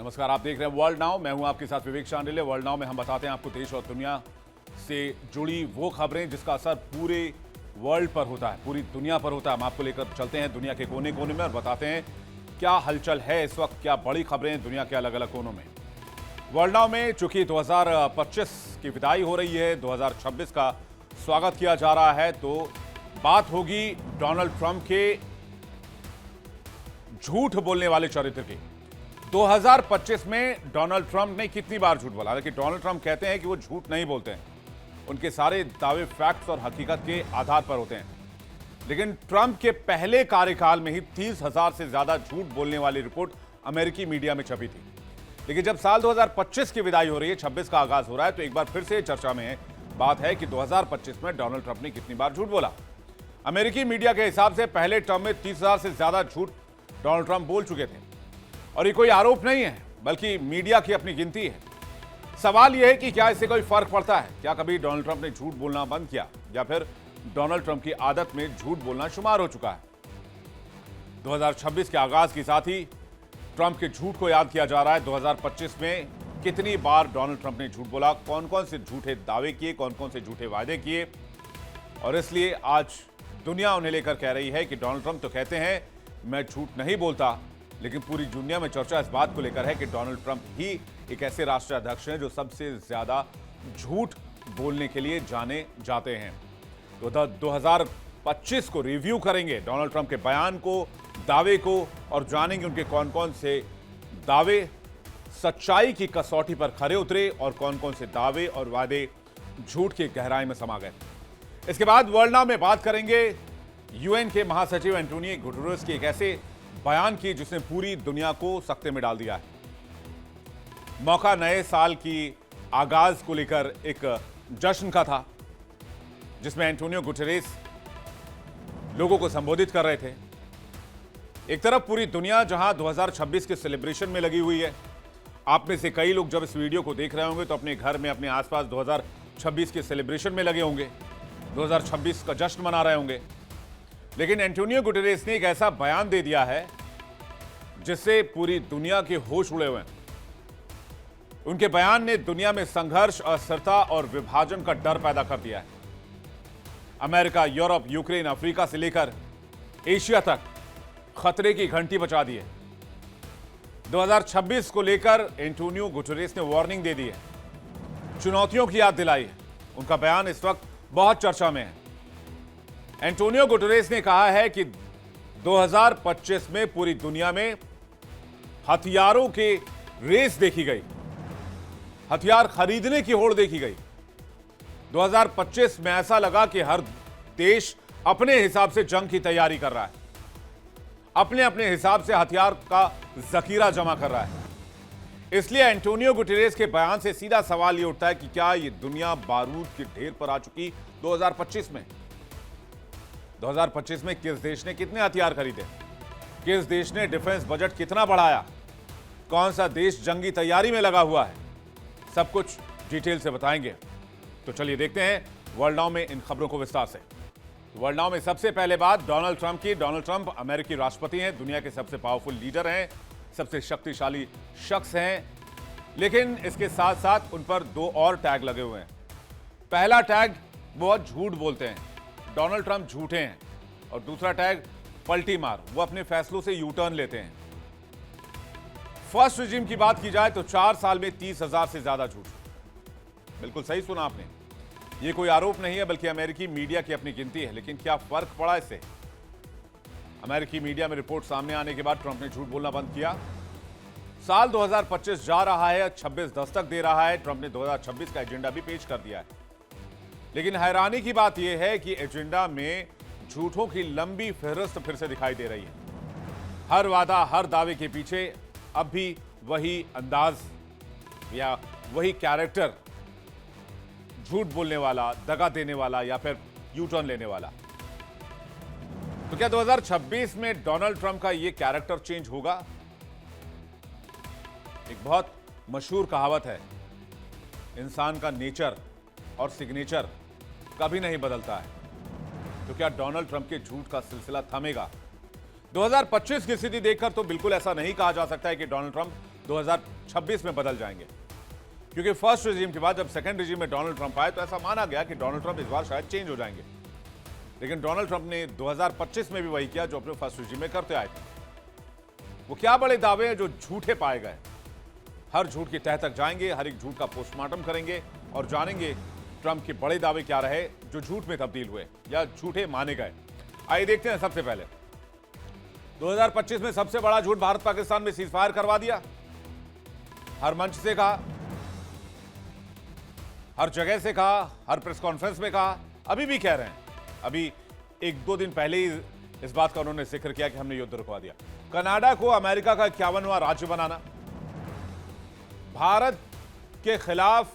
नमस्कार, आप देख रहे हैं वर्ल्ड नाउ। मैं हूं आपके साथ विवेक शांडिल्य। वर्ल्ड नाउ में हम बताते हैं आपको देश और दुनिया से जुड़ी वो खबरें जिसका असर पूरे वर्ल्ड पर होता है, पूरी दुनिया पर होता है। हम आपको लेकर चलते हैं दुनिया के कोने कोने में और बताते हैं क्या हलचल है इस वक्त, क्या बड़ी खबरें हैं दुनिया के अलग अलग कोनों में। वर्ल्ड नाउ में चूंकि 2025 की विदाई हो रही है, 2026 का स्वागत किया जा रहा है, तो बात होगी डोनाल्ड ट्रंप के झूठ बोलने वाले चरित्र की। 2025 में डोनाल्ड ट्रंप ने कितनी बार झूठ बोला? हालांकि डोनाल्ड ट्रंप कहते हैं कि वो झूठ नहीं बोलते हैं, उनके सारे दावे फैक्ट्स और हकीकत के आधार पर होते हैं। लेकिन ट्रंप के पहले कार्यकाल में ही 30,000 से ज्यादा झूठ बोलने वाली रिपोर्ट अमेरिकी मीडिया में छपी थी। लेकिन जब साल 2025 की विदाई हो रही है, 26 का आगाज हो रहा है, तो एक बार फिर से चर्चा में बात है कि 2025 में डोनाल्ड ट्रंप ने कितनी बार झूठ बोला। अमेरिकी मीडिया के हिसाब से पहले टर्म में 30,000 से ज्यादा झूठ डोनाल्ड ट्रंप बोल चुके थे। और ये कोई आरोप नहीं है, बल्कि मीडिया की अपनी गिनती है। सवाल यह है कि क्या इससे कोई फर्क पड़ता है? क्या कभी डोनाल्ड ट्रंप ने झूठ बोलना बंद किया, या फिर डोनाल्ड ट्रंप की आदत में झूठ बोलना शुमार हो चुका है? 2026 के आगाज के साथ ही ट्रंप के झूठ को याद किया जा रहा है। 2025 में कितनी बार डोनाल्ड ट्रंप ने झूठ बोला, कौन कौन से झूठे दावे किए, कौन कौन से झूठे वायदे किए। और इसलिए आज दुनिया उन्हें लेकर कह रही है कि डोनाल्ड ट्रंप तो कहते हैं मैं झूठ नहीं बोलता, लेकिन पूरी दुनिया में चर्चा इस बात को लेकर है कि डोनाल्ड ट्रंप ही एक ऐसे राष्ट्राध्यक्ष हैं जो सबसे ज्यादा झूठ बोलने के लिए जाने जाते हैं। तो 2025 को रिव्यू करेंगे, डोनाल्ड ट्रंप के बयान को, दावे को, और जानेंगे उनके कौन कौन से दावे सच्चाई की कसौटी पर खरे उतरे और कौन कौन से दावे और वादे झूठ की गहराई में समा गए। इसके बाद वर्ल्ड नाउ में बात करेंगे यूएन के महासचिव एंटोनियो गुटेरेस के एक ऐसे बयान की जिसने पूरी दुनिया को सकते में डाल दिया है। मौका नए साल की आगाज को लेकर एक जश्न का था, जिसमें एंटोनियो गुटेरेस लोगों को संबोधित कर रहे थे। एक तरफ पूरी दुनिया जहां 2026 के सेलिब्रेशन में लगी हुई है। आप में से कई लोग जब इस वीडियो को देख रहे होंगे तो अपने घर में, अपने आसपास 2026 के सेलिब्रेशन में लगे होंगे, 2026 का जश्न मना रहे होंगे। लेकिन एंटोनियो गुटेरेस ने एक ऐसा बयान दे दिया है जिससे पूरी दुनिया के होश उड़े हुए हैं। उनके बयान ने दुनिया में संघर्ष, अस्थिरता और विभाजन का डर पैदा कर दिया है। अमेरिका, यूरोप, यूक्रेन, अफ्रीका से लेकर एशिया तक खतरे की घंटी बजा दी है। 2026 को लेकर एंटोनियो गुटेरेस ने वार्निंग दे दी है, चुनौतियों की याद दिलाई है। उनका बयान इस वक्त बहुत चर्चा में है। एंटोनियो गुटेरेस ने कहा है कि 2025 में पूरी दुनिया में हथियारों के रेस देखी गई, हथियार खरीदने की होड़ देखी गई। 2025 में ऐसा लगा कि हर देश अपने हिसाब से जंग की तैयारी कर रहा है, अपने अपने हिसाब से हथियार का जखीरा जमा कर रहा है। इसलिए एंटोनियो गुटेरेस के बयान से सीधा सवाल यह उठता है कि क्या यह दुनिया बारूद के ढेर पर आ चुकी 2025 में? 2025 में किस देश ने कितने हथियार खरीदे, किस देश ने डिफेंस बजट कितना बढ़ाया, कौन सा देश जंगी तैयारी में लगा हुआ है, सब कुछ डिटेल से बताएंगे। तो चलिए देखते हैं वर्ल्ड नाउ में इन खबरों को विस्तार से। वर्ल्ड नाउ में सबसे पहले बात डोनाल्ड ट्रंप की। डोनाल्ड ट्रंप अमेरिकी राष्ट्रपति हैं, दुनिया के सबसे पावरफुल लीडर हैं, सबसे शक्तिशाली शख्स हैं। लेकिन इसके साथ साथ उन पर दो और टैग लगे हुए हैं। पहला टैग, बहुत झूठ बोलते हैं, डोनाल्ड ट्रंप झूठे हैं। और दूसरा टैग, पलटी मार, वो अपने फैसलों से यू टर्न लेते हैं। फर्स्ट रिजीम की बात की जाए तो 4 साल में 30,000 से ज्यादा झूठ। बिल्कुल सही सुना आपने, ये कोई आरोप नहीं है, बल्कि अमेरिकी मीडिया की अपनी गिनती है। लेकिन क्या फर्क पड़ा इससे? अमेरिकी मीडिया में रिपोर्ट सामने आने के बाद ट्रंप ने झूठ बोलना बंद किया। साल 2025 जा रहा है, 26 दस्तक दे रहा है। ट्रंप ने 2026 का एजेंडा भी पेश कर दिया है। लेकिन हैरानी की बात यह है कि एजेंडा में झूठों की लंबी फहरिस्त फिर से दिखाई दे रही है। हर वादा, हर दावे के पीछे अब भी वही अंदाज या वही कैरेक्टर, झूठ बोलने वाला, दगा देने वाला या फिर यू टर्न लेने वाला। तो क्या 2026 में डोनाल्ड ट्रंप का यह कैरेक्टर चेंज होगा? एक बहुत मशहूर कहावत है, इंसान का नेचर और सिग्नेचर कभी नहीं बदलता है। तो क्या डोनाल्ड ट्रंप के झूठ का सिलसिला थमेगा? 2025 की स्थिति देखकर तो बिल्कुल ऐसा नहीं कहा जा सकता है कि डोनाल्ड ट्रंप 2026 में बदल जाएंगे, क्योंकि फर्स्ट रिजीम के बाद जब सेकंड रिजीम में डोनाल्ड ट्रंप आए तो ऐसा माना गया कि डोनाल्ड ट्रंप इस बार शायद चेंज हो जाएंगे। लेकिन डोनाल्ड ट्रंप ने 2025 में भी वही किया जो अपने फर्स्ट रिजीम में करते आए थे। वो क्या बड़े दावे हैं जो झूठे पाए गए। हर झूठ की तह तक जाएंगे, हर एक झूठ का पोस्टमार्टम करेंगे और जानेंगे ट्रंप के बड़े दावे क्या रहे जो झूठ में तब्दील हुए या झूठे माने गए। आइए देखते हैं। सबसे पहले 2025 में सबसे बड़ा झूठ, भारत पाकिस्तान में सीजफायर करवा दिया। हर मंच से कहा, हर जगह से कहा, हर प्रेस कॉन्फ्रेंस में कहा, अभी भी कह रहे हैं। अभी एक दो दिन पहले ही इस बात का उन्होंने जिक्र किया कि हमने युद्ध रुकवा दिया। कनाडा को अमेरिका का 51वां राज्य बनाना, भारत के खिलाफ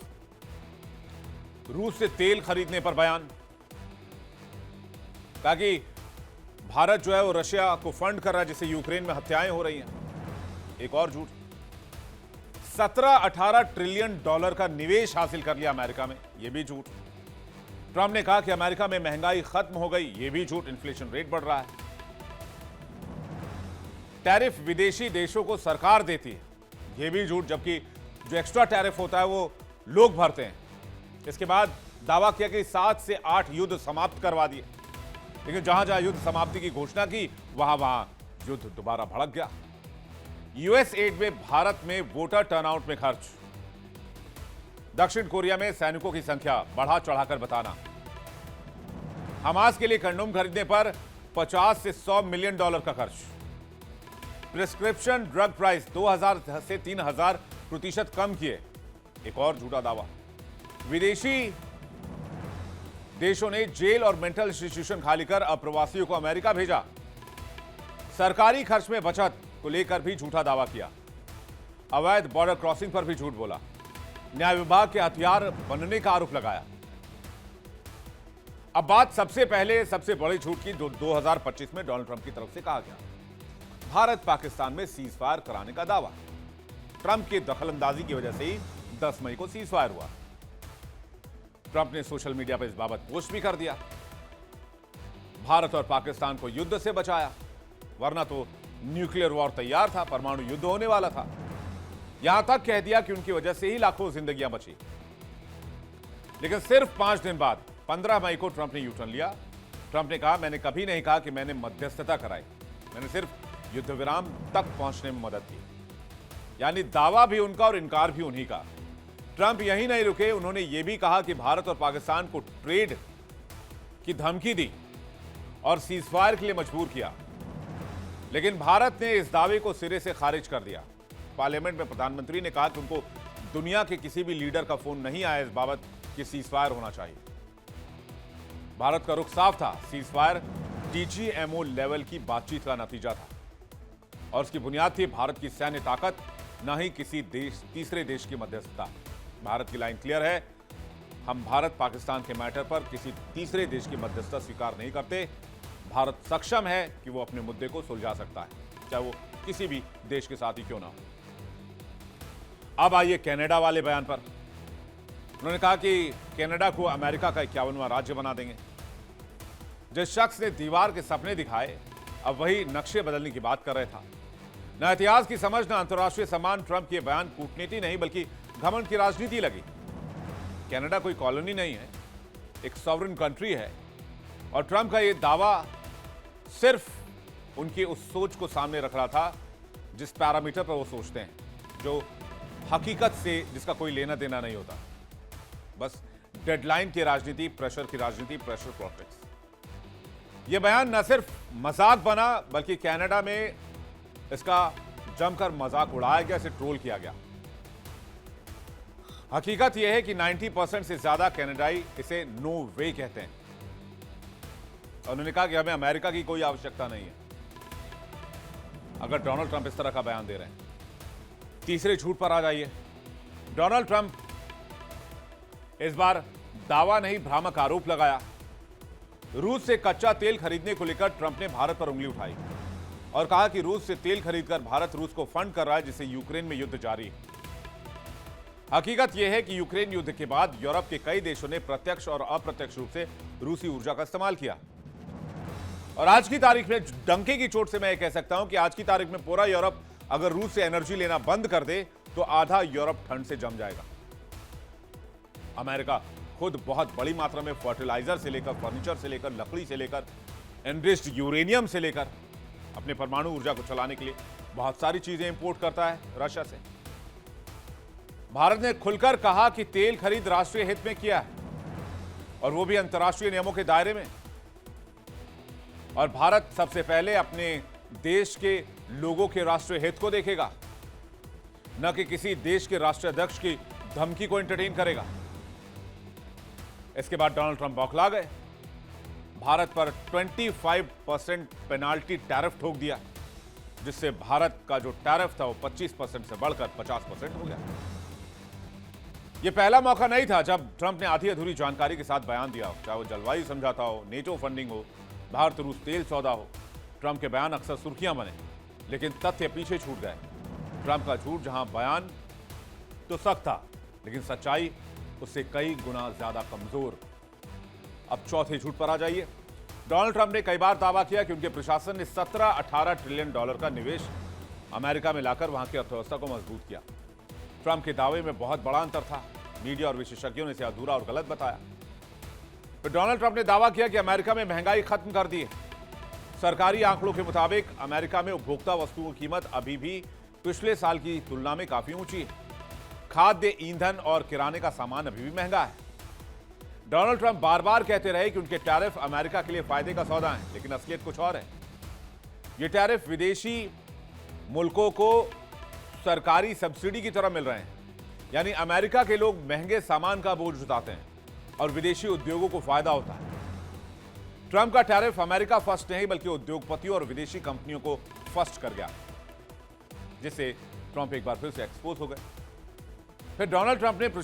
रूस से तेल खरीदने पर बयान, कहा कि भारत जो है वो रशिया को फंड कर रहा है जिससे यूक्रेन में हत्याएं हो रही हैं। एक और झूठ, 17-18 ट्रिलियन डॉलर का निवेश हासिल कर लिया अमेरिका में, यह भी झूठ। ट्रंप ने कहा कि अमेरिका में महंगाई खत्म हो गई, यह भी झूठ, इन्फ्लेशन रेट बढ़ रहा है। टैरिफ विदेशी देशों को सरकार देती है, यह भी झूठ, जबकि जो एक्स्ट्रा टैरिफ होता है वो लोग भरते हैं। इसके बाद दावा किया कि 7 से 8 युद्ध समाप्त करवा दिए, लेकिन जहां जहां युद्ध समाप्ति की घोषणा की वहां वहां युद्ध दोबारा भड़क गया। यूएस एड में भारत में वोटर टर्नआउट में खर्च, दक्षिण कोरिया में सैनिकों की संख्या बढ़ा चढ़ाकर बताना, हमास के लिए कंडोम खरीदने पर 50 से 100 मिलियन डॉलर का खर्च, प्रिस्क्रिप्शन ड्रग प्राइस 2000 से 3000% कम किए। एक और झूठा दावा, विदेशी देशों ने जेल और मेंटल इंस्टीट्यूशन खाली कर अप्रवासियों को अमेरिका भेजा। सरकारी खर्च में बचत को लेकर भी झूठा दावा किया। अवैध बॉर्डर क्रॉसिंग पर भी झूठ बोला। न्याय विभाग के हथियार बनने का आरोप लगाया। अब बात सबसे पहले सबसे बड़ी झूठ की, 2025 में डोनाल्ड ट्रंप की तरफ से कहा गया भारत पाकिस्तान में सीजफायर कराने का दावा। ट्रंप की दखलंदाजी की वजह से ही 10 मई को सीजफायर हुआ। ट्रंप ने सोशल मीडिया पर इस बाबत पोस्ट भी कर दिया। भारत और पाकिस्तान को युद्ध से बचाया, वरना तो न्यूक्लियर वॉर तैयार था, परमाणु युद्ध होने वाला था। यहां तक कह दिया कि उनकी वजह से ही लाखों जिंदगियां बची। लेकिन सिर्फ 5 दिन बाद 15 मई को ट्रंप ने यू टर्न लिया। ट्रंप ने कहा, मैंने कभी नहीं कहा कि मैंने मध्यस्थता कराई, मैंने सिर्फ युद्ध विराम तक पहुंचने में मदद की। यानी दावा भी उनका और इनकार भी उन्हीं का। ट्रंप यही नहीं रुके, उन्होंने यह भी कहा कि भारत और पाकिस्तान को ट्रेड की धमकी दी और सीजफायर के लिए मजबूर किया। लेकिन भारत ने इस दावे को सिरे से खारिज कर दिया। पार्लियामेंट में प्रधानमंत्री ने कहा कि उनको दुनिया के किसी भी लीडर का फोन नहीं आया इस बाबत कि सीजफायर होना चाहिए। भारत का रुख साफ था, सीजफायर डीजीएमओ लेवल की बातचीत का नतीजा था और उसकी बुनियाद थी भारत की सैन्य ताकत, न ही किसी तीसरे देश की मध्यस्थता। भारत की लाइन क्लियर है, हम भारत पाकिस्तान के मैटर पर किसी तीसरे देश की मध्यस्थता स्वीकार नहीं करते। भारत सक्षम है कि वो अपने मुद्दे को सुलझा सकता है, चाहे वो किसी भी देश के साथ ही क्यों ना हो। अब आइए कनाडा वाले बयान पर। उन्होंने कहा कि कनाडा को अमेरिका का 51वां राज्य बना देंगे। जिस शख्स ने दीवार के सपने दिखाए, अब वही नक्शे बदलने की बात कर रहा था। न इतिहास की समझ, न अंतर्राष्ट्रीय सम्मान। ट्रंप के बयान कूटनीति नहीं बल्कि घमंड की राजनीति लगी। कनाडा कोई कॉलोनी नहीं है, एक सॉवरेन कंट्री है और ट्रंप का यह दावा सिर्फ उनकी उस सोच को सामने रख रहा था जिस पैरामीटर पर वो सोचते हैं, जो हकीकत से जिसका कोई लेना देना नहीं होता। बस डेडलाइन की राजनीति, प्रेशर की राजनीति, प्रेशर पॉलिटिक्स। यह बयान न सिर्फ मजाक बना बल्कि कनाडा में इसका जमकर मजाक उड़ाया गया, इसे ट्रोल किया गया। हकीकत यह है कि 90% से ज्यादा कनाडाई इसे नो वे कहते हैं। उन्होंने कहा कि हमें अमेरिका की कोई आवश्यकता नहीं है अगर डोनाल्ड ट्रंप इस तरह का बयान दे रहे हैं। तीसरे झूठ पर आ जाइए। डोनाल्ड ट्रंप इस बार दावा नहीं भ्रामक आरोप लगाया। रूस से कच्चा तेल खरीदने को लेकर ट्रंप ने भारत पर उंगली उठाई और कहा कि रूस से तेल खरीदकर भारत रूस को फंड कर रहा है जिससे यूक्रेन में युद्ध जारी है। हकीकत यह है कि यूक्रेन युद्ध के बाद यूरोप के कई देशों ने प्रत्यक्ष और अप्रत्यक्ष रूप से रूसी ऊर्जा का इस्तेमाल किया और आज की तारीख में डंके की चोट से मैं कह सकता हूं कि आज की तारीख में पूरा यूरोप अगर रूस से एनर्जी लेना बंद कर दे तो आधा यूरोप ठंड से जम जाएगा। अमेरिका खुद बहुत बड़ी मात्रा में फर्टिलाइजर से लेकर फर्नीचर से लेकर लकड़ी से लेकर एनरिच्ड यूरेनियम से लेकर अपने परमाणु ऊर्जा को चलाने के लिए बहुत सारी चीजें इंपोर्ट करता है रशिया से। भारत ने खुलकर कहा कि तेल खरीद राष्ट्रीय हित में किया है और वो भी अंतर्राष्ट्रीय नियमों के दायरे में। और भारत सबसे पहले अपने देश के लोगों के राष्ट्रीय हित को देखेगा, न कि किसी देश के राष्ट्राध्यक्ष की धमकी को एंटरटेन करेगा। इसके बाद डोनाल्ड ट्रंप बौखला गए, भारत पर 25% पेनाल्टी टैरिफ ठोक दिया, जिससे भारत का जो टैरिफ था वो 25% से बढ़कर 50% हो गया। यह पहला मौका नहीं था जब ट्रंप ने आधी अधूरी जानकारी के साथ बयान दिया हो, चाहे वो जलवायु समझौता हो, नेटो फंडिंग हो, भारत रूस तेल सौदा हो। ट्रंप के बयान अक्सर सुर्खियां बने, लेकिन तथ्य पीछे छूट गए। ट्रंप का झूठ जहां बयान तो सख्त था, लेकिन सच्चाई उससे कई गुना ज्यादा कमजोर। अब चौथे झूठ पर आ जाइए। डोनाल्ड ट्रंप ने कई बार दावा किया कि उनके प्रशासन ने 17-18 ट्रिलियन डॉलर का निवेश अमेरिका में लाकर वहां की अर्थव्यवस्था को मजबूत किया। ट्रंप के दावे में बहुत बड़ा अंतर था। मीडिया और विशेषज्ञों ने इसे अधूरा और गलत बताया। फिर डोनाल्ड ट्रंप ने दावा किया कि अमेरिका में महंगाई खत्म कर दी है। सरकारी आंकड़ों के मुताबिक अमेरिका में उपभोक्ता वस्तुओं की कीमत अभी भी पिछले साल की तुलना में काफी ऊंची है। खाद्य, ईंधन और किराने का सामान अभी भी महंगा है। डोनाल्ड ट्रंप बार बार कहते रहे कि उनके टैरिफ अमेरिका के लिए फायदे का सौदा है, लेकिन असलियत कुछ और है। ये टैरिफ विदेशी मुल्कों को सरकारी सब्सिडी की तरह मिल रहे हैं, यानी अमेरिका के लोग महंगे सामान का बोझ उठाते हैं और विदेशी उद्योगों को फायदा होता है। ट्रंप का टैरिफ अमेरिका फर्स्ट नहीं बल्कि उद्योगपतियों और विदेशी कंपनियों को फर्स्ट कर गया, जिससे ट्रंप एक बार फिर से एक्सपोज हो गए। फिर डोनाल्ड ट्रंप ने अपने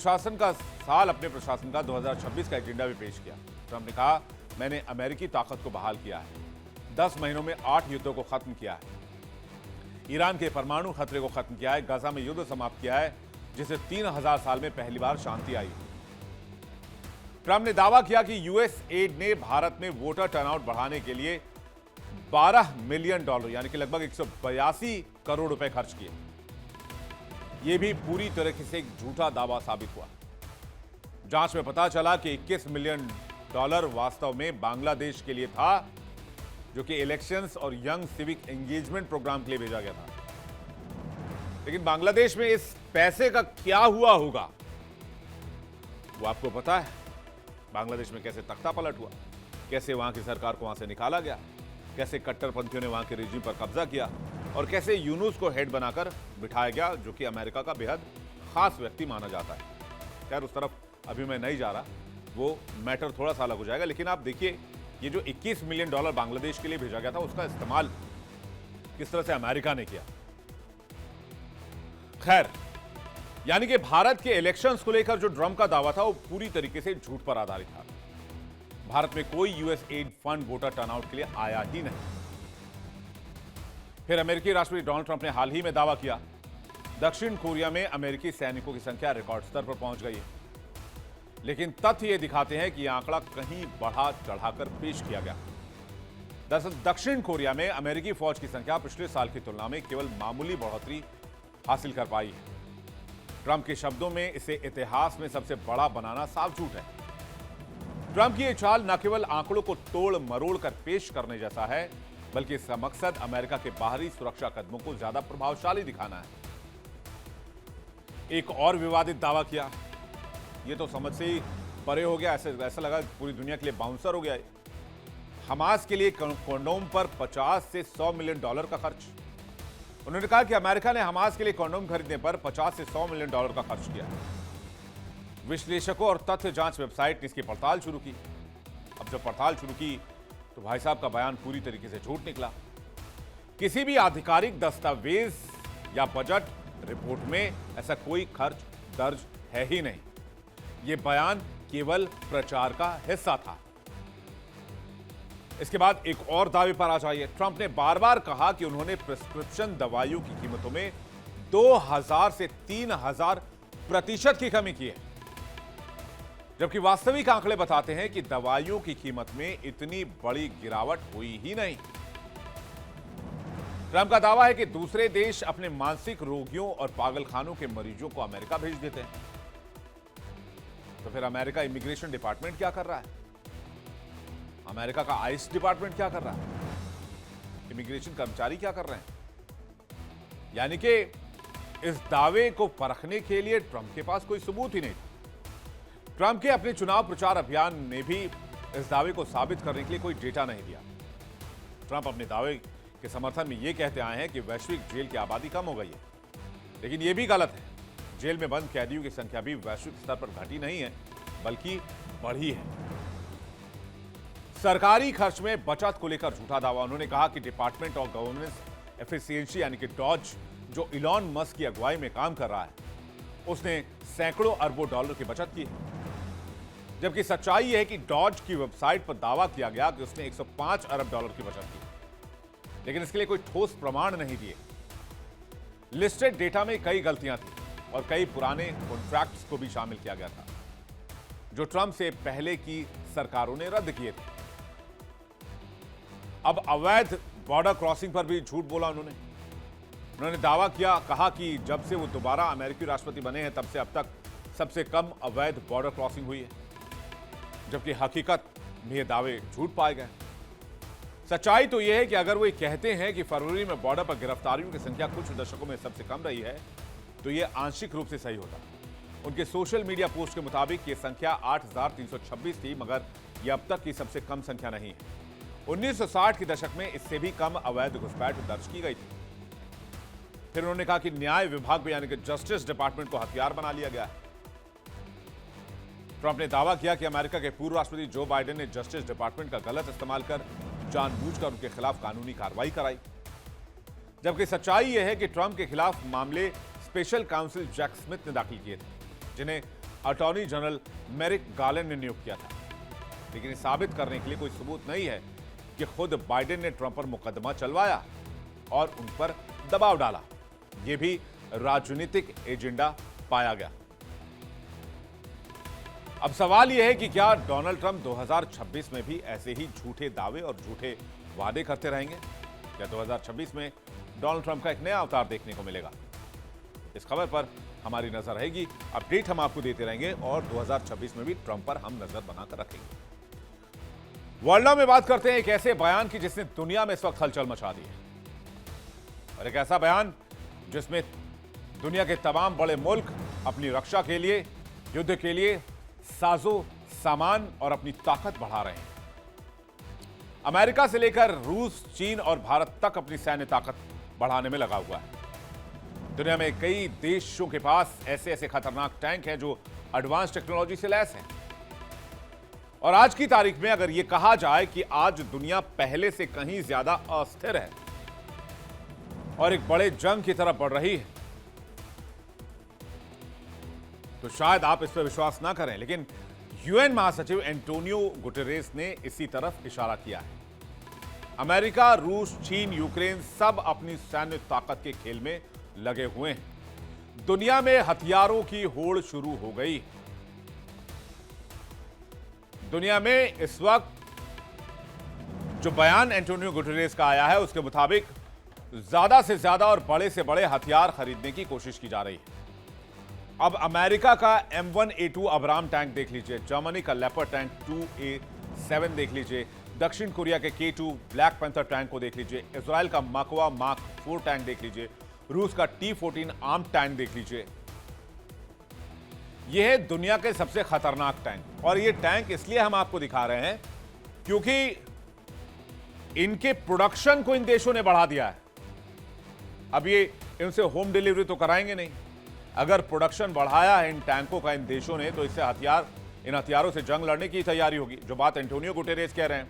प्रशासन का 2026 का एजेंडा भी पेश किया। ट्रंप ने कहा, मैंने अमेरिकी ताकत को बहाल किया है, 10 महीनों में 8 युद्धों को खत्म किया है, ईरान के परमाणु खतरे को खत्म किया है, गाजा में युद्ध समाप्त किया है, जिसे 3000 साल में पहली बार शांति आई। ट्रंप ने दावा किया कि यूएस एड ने भारत में वोटर टर्नआउट बढ़ाने के लिए $12 मिलियन यानी कि लगभग 182 करोड़ रुपए खर्च किए। यह भी पूरी तरीके से एक झूठा दावा साबित हुआ। जांच में पता चला कि $21 मिलियन वास्तव में बांग्लादेश के लिए था, जो कि इलेक्शंस और यंग सिविक एंगेजमेंट प्रोग्राम के लिए भेजा गया था। लेकिन बांग्लादेश में इस पैसे का क्या हुआ होगा वो आपको पता है। बांग्लादेश में कैसे तख्ता पलट हुआ, कैसे वहां की सरकार को वहां से निकाला गया, कैसे कट्टरपंथियों ने वहां के रिजीम पर कब्जा किया और कैसे यूनुस को हेड बनाकर बिठाया गया, जो कि अमेरिका का बेहद खास व्यक्ति माना जाता है। खैर उस तरफ अभी मैं नहीं जा रहा, वो मैटर थोड़ा सा अलग हो जाएगा। लेकिन आप देखिए, ये जो $21 मिलियन बांग्लादेश के लिए भेजा गया था, उसका इस्तेमाल किस तरह से अमेरिका ने किया। खैर, यानी कि भारत के इलेक्शंस को लेकर जो ट्रंप का दावा था वो पूरी तरीके से झूठ पर आधारित था। भारत में कोई US add fund voter turnout के लिए आया ही नहीं। फिर अमेरिकी राष्ट्रपति डोनाल्ड ट्रंप ने हाल ही में दावा किया, दक्षिण कोरिया में अमेरिकी सैनिकों की संख्या रिकॉर्ड स्तर पर पहुंच गई है। लेकिन तथ्य ये दिखाते हैं कि यह आंकड़ा कहीं बढ़ा चढ़ाकर पेश किया गया। दरअसल दक्षिण कोरिया में अमेरिकी फौज की संख्या पिछले साल की तुलना में केवल मामूली बढ़ोतरी हासिल कर पाई है। ट्रंप के शब्दों में इसे इतिहास में सबसे बड़ा बनाना साफ झूठ है। ट्रंप की यह चाल न केवल आंकड़ों को तोड़ मरोड़ कर पेश करने जैसा है, बल्कि इसका मकसद अमेरिका के बाहरी सुरक्षा कदमों को ज्यादा प्रभावशाली दिखाना है। एक और विवादित दावा किया, यह तो समझ से ही परे हो गया, ऐसा लगा पूरी दुनिया के लिए बाउंसर हो गया। हमास के लिए कंडोम पर $50 से $100 मिलियन का खर्च। उन्होंने कहा कि अमेरिका ने हमास के लिए कंडोम खरीदने पर $50 से $100 मिलियन का खर्च किया। विश्लेषकों और तथ्य जांच वेबसाइट ने इसकी पड़ताल शुरू की। अब जब पड़ताल शुरू की तो भाई साहब का बयान पूरी तरीके से झूठ निकला। किसी भी आधिकारिक दस्तावेज या बजट रिपोर्ट में ऐसा कोई खर्च दर्ज है ही नहीं। यह बयान केवल प्रचार का हिस्सा था। इसके बाद एक और दावे पर आ जाइए। ट्रंप ने बार बार कहा कि उन्होंने प्रिस्क्रिप्शन दवाइयों की कीमतों में 2000 से 3000% की कमी की है, जबकि वास्तविक आंकड़े बताते हैं कि दवाइयों की कीमत में इतनी बड़ी गिरावट हुई ही नहीं। ट्रंप का दावा है कि दूसरे देश अपने मानसिक रोगियों और पागलखानों के मरीजों को अमेरिका भेज देते हैं। तो फिर अमेरिका इमिग्रेशन डिपार्टमेंट क्या कर रहा है? अमेरिका का आइस डिपार्टमेंट क्या कर रहा है? इमिग्रेशन कर्मचारी क्या कर रहे हैं? यानी कि इस दावे को परखने के लिए ट्रंप के पास कोई सबूत ही नहीं था। ट्रंप के अपने चुनाव प्रचार अभियान ने भी इस दावे को साबित करने के लिए कोई डेटा नहीं दिया। ट्रंप अपने दावे के समर्थन में यह कहते आए हैं कि वैश्विक जेल की आबादी कम हो गई है, लेकिन यह भी गलत है। जेल में बंद कैदियों की संख्या भी वैश्विक स्तर पर घटी नहीं है, बल्कि बढ़ी है। सरकारी खर्च में बचत को लेकर झूठा दावा। उन्होंने कहा कि डिपार्टमेंट ऑफ गवर्नेंस एफिशिएंसी यानी कि डॉज, जो इलॉन मस्क की अगुवाई में काम कर रहा है, उसने सैकड़ों अरबों डॉलर की बचत की है। जबकि सच्चाई यह है कि डॉज की वेबसाइट पर दावा किया गया कि उसने 105 अरब डॉलर की बचत की, लेकिन इसके लिए कोई ठोस प्रमाण नहीं दिए। लिस्टेड डेटा में कई गलतियां थी और कई पुराने कॉन्ट्रैक्ट्स को भी शामिल किया गया था, जो ट्रंप से पहले की सरकारों ने रद्द किए थे। अब अवैध बॉर्डर क्रॉसिंग पर भी झूठ बोला उन्होंने दावा किया, कहा कि जब से वो दोबारा अमेरिकी राष्ट्रपति बने हैं तब से अब तक सबसे कम अवैध बॉर्डर क्रॉसिंग हुई है, जबकि हकीकत में ये दावे झूठ पाए गए। सच्चाई तो यह है कि अगर वो कहते हैं कि फरवरी में बॉर्डर पर गिरफ्तारियों की संख्या कुछ दशकों में सबसे कम रही है, तो यह आंशिक रूप से सही होता। उनके सोशल मीडिया पोस्ट के मुताबिक यह संख्या 8,326 थी, मगर यह अब तक की सबसे कम संख्या नहीं है। 1960 के दशक में इससे भी कम अवैध घुसपैठ दर्ज की गई थी। फिर उन्होंने कहा कि न्याय विभाग को यानी कि जस्टिस डिपार्टमेंट को हथियार बना लिया गया है। ट्रंप ने दावा किया कि अमेरिका के पूर्व राष्ट्रपति जो बाइडेन ने जस्टिस डिपार्टमेंट का गलत इस्तेमाल कर जानबूझकर उनके खिलाफ कानूनी कार्रवाई कराई, जबकि सच्चाई यह है कि ट्रंप के खिलाफ मामले स्पेशल काउंसिल जैक स्मिथ ने दाखिल किए थे, जिन्हें अटॉर्नी जनरल मेरिक गार्लैंड ने नियुक्त किया था। लेकिन ये साबित करने के लिए कोई सबूत नहीं है कि खुद बाइडेन ने ट्रंप पर मुकदमा चलवाया और उन पर दबाव डाला। यह भी राजनीतिक एजेंडा पाया गया। अब सवाल यह है कि क्या डोनाल्ड ट्रंप 2026 में भी ऐसे ही झूठे दावे और झूठे वादे करते रहेंगे? क्या 2026 में डोनाल्ड ट्रंप का एक नया अवतार देखने को मिलेगा? इस खबर पर हमारी नजर रहेगी। अपडेट हम आपको देते रहेंगे और 2026 में भी ट्रंप पर हम नजर बनाकर रखेंगे। वर्ल्ड नाउ में बात करते हैं एक ऐसे बयान की जिसने दुनिया में इस वक्त हलचल मचा दी है, और एक ऐसा बयान जिसमें दुनिया के तमाम बड़े मुल्क अपनी रक्षा के लिए, युद्ध के लिए साजो सामान और अपनी ताकत बढ़ा रहे हैं। अमेरिका से लेकर रूस, चीन और भारत तक अपनी सैन्य ताकत बढ़ाने में लगा हुआ है। दुनिया में कई देशों के पास ऐसे ऐसे खतरनाक टैंक हैं जो एडवांस टेक्नोलॉजी से लैस हैं। और आज की तारीख में अगर यह कहा जाए कि आज दुनिया पहले से कहीं ज्यादा अस्थिर है और एक बड़े जंग की तरफ बढ़ रही है, तो शायद आप इस पर विश्वास ना करें, लेकिन यूएन महासचिव एंटोनियो गुटेरेस ने इसी तरफ इशारा किया है। अमेरिका, रूस, चीन, यूक्रेन सब अपनी सैन्य ताकत के खेल में लगे हुए हैं। दुनिया में हथियारों की होड़ शुरू हो गई। दुनिया में इस वक्त जो बयान एंटोनियो गुटेरेस का आया है, उसके मुताबिक ज्यादा से ज्यादा और बड़े से बड़े हथियार खरीदने की कोशिश की जा रही है। अब अमेरिका का M1A2 अब्राम टैंक देख लीजिए, जर्मनी का लेपर्ड टैंक 2A7 देख लीजिए, दक्षिण कोरिया के K2 ब्लैक पैंथर टैंक को देख लीजिए, इजराइल का मकवा मार्क 4 टैंक देख लीजिए, रूस का T-14 आर्म टैंक देख लीजिए। यह है दुनिया के सबसे खतरनाक टैंक। और ये टैंक इसलिए हम आपको दिखा रहे हैं क्योंकि इनके प्रोडक्शन को इन देशों ने बढ़ा दिया है। अब ये इनसे होम डिलीवरी तो कराएंगे नहीं। अगर प्रोडक्शन बढ़ाया है इन टैंकों का इन देशों ने, तो इससे इन हथियारों से जंग लड़ने की तैयारी होगी। जो बात एंटोनियो गुटेरेस कह रहे हैं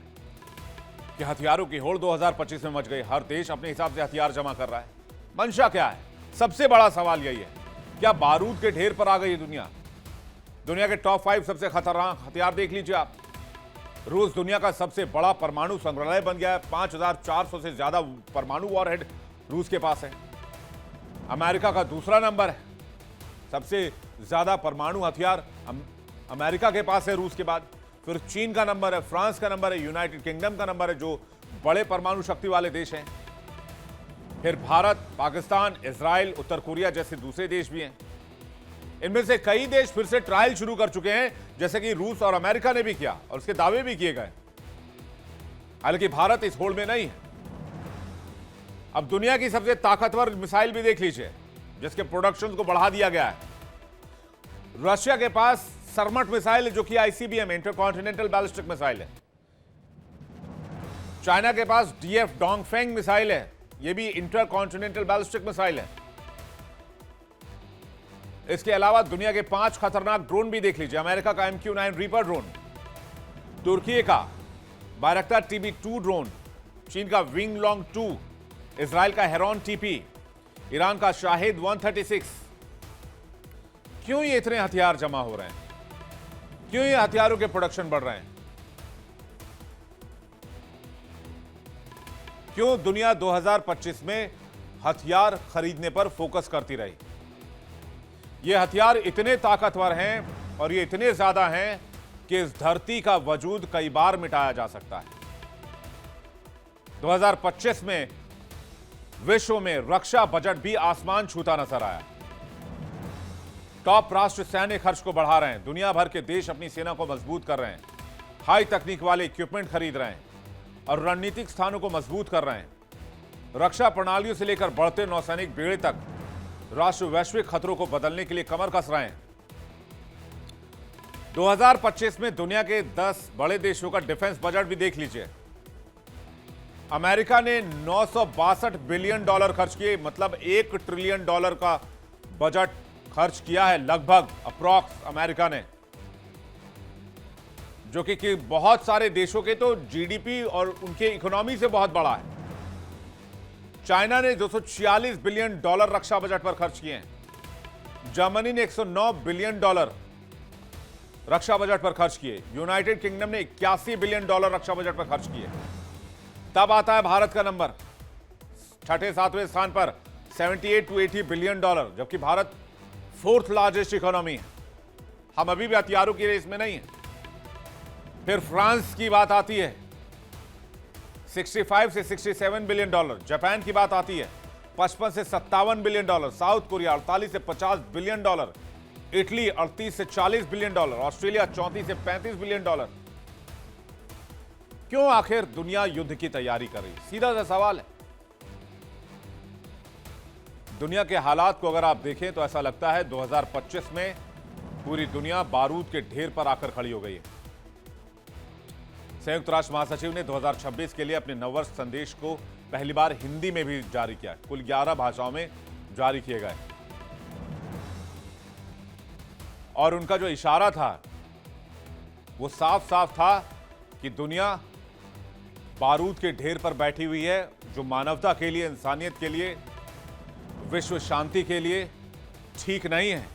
कि हथियारों की होड़ 2025 में मच गई, हर देश अपने हिसाब से हथियार जमा कर रहा है। मंशा क्या है? सबसे बड़ा सवाल यही है, क्या बारूद के ढेर पर आ गई दुनिया? दुनिया के टॉप 5 सबसे खतरनाक हथियार देख लीजिए आप। रूस दुनिया का सबसे बड़ा परमाणु संग्रहालय बन गया है। 5400 से ज्यादा परमाणु वॉरहेड रूस के पास है। अमेरिका का दूसरा नंबर है, सबसे ज्यादा परमाणु हथियार अमेरिका के पास है रूस के बाद। फिर चीन का नंबर है, फ्रांस का नंबर है, यूनाइटेड किंगडम का नंबर है, जो बड़े परमाणु शक्ति वाले देश हैं। फिर भारत, पाकिस्तान, इजराइल, उत्तर कोरिया जैसे दूसरे देश भी हैं। इनमें से कई देश फिर से ट्रायल शुरू कर चुके हैं, जैसे कि रूस और अमेरिका ने भी किया और उसके दावे भी किए गए। हालांकि भारत इस होड़ में नहीं है। अब दुनिया की सबसे ताकतवर मिसाइल भी देख लीजिए, जिसके प्रोडक्शन को बढ़ा दिया गया है। रशिया के पास सरमट मिसाइल है, जो कि आईसीबीएम, इंटरकॉन्टिनेंटल बैलिस्टिक मिसाइल है। चाइना के पास डीएफ डोंगफेंग मिसाइल है, यह भी इंटरकॉन्टिनेंटल बैलिस्टिक मिसाइल है। इसके अलावा दुनिया के 5 खतरनाक ड्रोन भी देख लीजिए। अमेरिका का MQ-9 रीपर ड्रोन, तुर्की का बायरक्तार TB2 ड्रोन, चीन का विंग लॉन्ग 2, इजराइल का हेरॉन TP, ईरान का शाहिद 136। क्यों ये इतने हथियार जमा हो रहे हैं? क्यों ये हथियारों के प्रोडक्शन बढ़ रहे हैं? क्यों दुनिया 2025 में हथियार खरीदने पर फोकस करती रही? ये हथियार इतने ताकतवर हैं और ये इतने ज्यादा हैं कि इस धरती का वजूद कई बार मिटाया जा सकता है। 2025 में विश्व में रक्षा बजट भी आसमान छूता नजर आया। टॉप राष्ट्र सैन्य खर्च को बढ़ा रहे हैं। दुनिया भर के देश अपनी सेना को मजबूत कर रहे हैं, हाई तकनीक वाले इक्विपमेंट खरीद रहे हैं और रणनीतिक स्थानों को मजबूत कर रहे हैं। रक्षा प्रणालियों से लेकर बढ़ते नौसैनिक बेड़े तक राष्ट्र वैश्विक खतरों को बदलने के लिए कमर कस रहे हैं। 2025 में दुनिया के 10 बड़े देशों का डिफेंस बजट भी देख लीजिए। अमेरिका ने $962 बिलियन खर्च किए, मतलब $1 ट्रिलियन का बजट खर्च किया है लगभग, अप्रॉक्स अमेरिका ने, जो कि बहुत सारे देशों के तो जीडीपी और उनके इकोनॉमी से बहुत बड़ा है। चाइना ने $246 बिलियन रक्षा बजट पर खर्च किए हैं। जर्मनी ने $109 बिलियन रक्षा बजट पर खर्च किए। यूनाइटेड किंगडम ने $81 बिलियन रक्षा बजट पर खर्च किए। तब आता है भारत का नंबर, छठे 7वें स्थान पर 78 to 80 बिलियन डॉलर, जबकि भारत 4th लार्जेस्ट इकोनॉमी है। हम अभी भी हथियारों की रेस में नहीं है। फिर फ्रांस की बात आती है, 65 से 67 बिलियन डॉलर। जापान की बात आती है, 55 से 57 बिलियन डॉलर। साउथ कोरिया 48 से 50 बिलियन डॉलर। इटली 38 से 40 बिलियन डॉलर। ऑस्ट्रेलिया 34 से 35 बिलियन डॉलर। क्यों आखिर दुनिया युद्ध की तैयारी कर रही? सीधा सा सवाल है। दुनिया के हालात को अगर आप देखें तो ऐसा लगता है 2025 में पूरी दुनिया बारूद के ढेर पर आकर खड़ी हो गई है। संयुक्त राष्ट्र महासचिव ने 2026 के लिए अपने नववर्ष संदेश को पहली बार हिंदी में भी जारी किया। कुल 11 भाषाओं में जारी किए गए और उनका जो इशारा था वो साफ साफ था कि दुनिया बारूद के ढेर पर बैठी हुई है, जो मानवता के लिए, इंसानियत के लिए, विश्व शांति के लिए ठीक नहीं है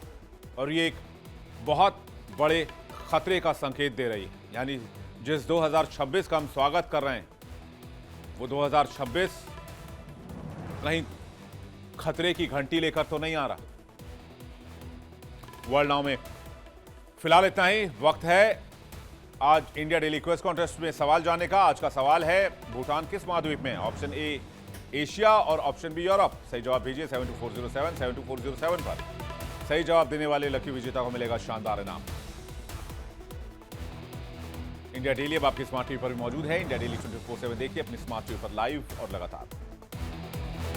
और ये एक बहुत बड़े खतरे का संकेत दे रही है। यानी जिस 2026 का हम स्वागत कर रहे हैं वो 2026 कहीं खतरे की घंटी लेकर तो नहीं आ रहा। वर्ल्ड नाउ में फिलहाल इतना ही। वक्त है आज इंडिया डेली क्विज कॉन्टेस्ट में सवाल जानने का। आज का सवाल है, भूटान किस महाद्वीप में? ऑप्शन ए एशिया और ऑप्शन बी यूरोप। सही जवाब दीजिए 72407 72407 पर। सही जवाब देने वाले लकी विजेता को मिलेगा शानदार इनाम। इंडिया डेली अब आपकी स्मार्ट टीवी पर भी मौजूद है। इंडिया डेली 24/7 देखिए अपनी स्मार्ट टीवी पर लाइव और लगातार।